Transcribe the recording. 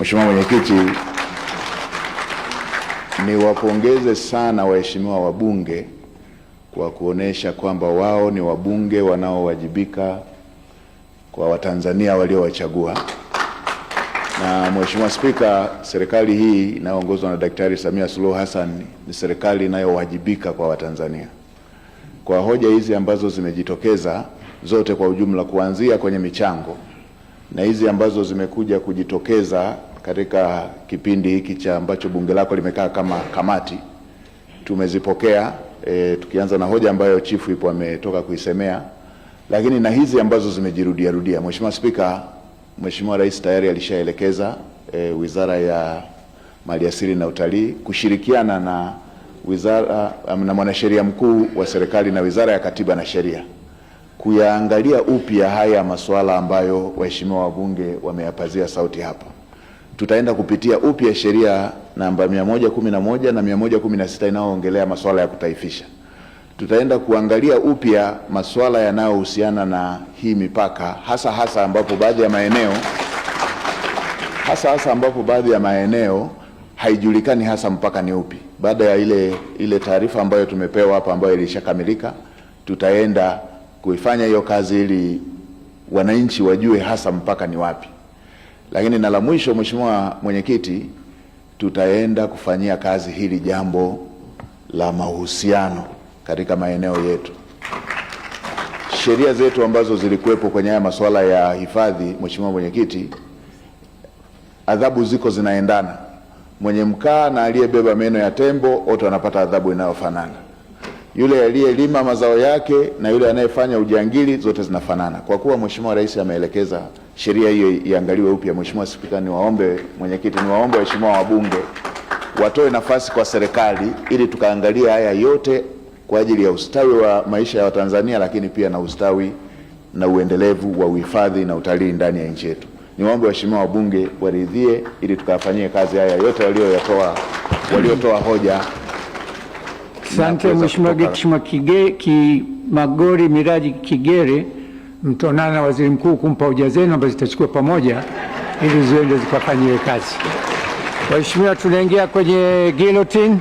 Mheshimiwa Mwenyekiti, niwapongeze sana waheshimiwa wabunge kwa kuonesha kwamba wao ni wabunge wanaowajibika kwa Watanzania waliowachagua. Na Mheshimiwa Spika, serikali hii inayoongozwa na Daktari Samia Suluhu Hassan ni serikali inayowajibika kwa Watanzania. Kwa hoja hizi ambazo zimejitokeza zote kwa ujumla, kuanzia kwenye michango na hizi ambazo zimekuja kujitokeza katika kipindi hiki cha ambacho bunge lako limekaa kama kamati, tumezipokea tukianza na hoja ambayo chifu ipo ametoka kuisemea, lakini na hizi ambazo zimejirudia rudia. Mheshimiwa Spika, Mheshimiwa Rais tayari alishaelekeza Wizara ya Maliasili na Utalii kushirikiana na wizara na mwanasheria mkuu wa serikali na Wizara ya Katiba na Sheria kuyaangalia upya haya masuala ambayo waheshimiwa wabunge wameyapazia sauti hapa. Tutaenda kupitia upya sheria namba 111 na 116 inayoongelea masuala ya kutaifisha. Tutaenda kuangalia upya masuala yanayohusiana na hii mipaka, hasa ambapo baadhi ya maeneo haijulikani hasa mpaka ni upi. Baada ya ile taarifa ambayo tumepewa hapa ambayo ilishakamilika, tutaenda kuifanya hiyo kazi ili wananchi wajue hasa mpaka ni wapi. Lakini na la mwisho, Mheshimiwa Mwenyekiti, tutaenda kufanyia kazi hili jambo la mahusiano katika maeneo yetu. Sheria zetu ambazo zilikuwepo kwenye haya masuala ya hifadhi, Mheshimiwa Mwenyekiti, adhabu ziko zinaendana. Mwenye mkaa na aliyebeba meno ya tembo wote wanapata adhabu inayofanana. Yule aliyelima mazao yake na yule anayefanya ujangili zote zinafanana. Kwa kuwa Mheshimiwa Rais ameelekeza sheria hiyo iangaliwe upya, Mheshimiwa Spika, niwaombe waheshimiwa wabunge watoe nafasi kwa serikali ili tukaangalia haya yote kwa ajili ya ustawi wa maisha ya Watanzania, lakini pia na ustawi na uendelevu wa uhifadhi na utalii ndani ya nchi yetu. Niwaombe waheshimiwa wabunge waridhie ili tukafanyie kazi haya yote waliotoa hoja. Asante Mheshimiwa Magori Miraji Kigere, mtaonana na Waziri Mkuu kumpa hoja zenu ambazo zitachukua pamoja ili ziende zikafanyiwe kazi. Waheshimiwa, tunaingia kwenye guillotine.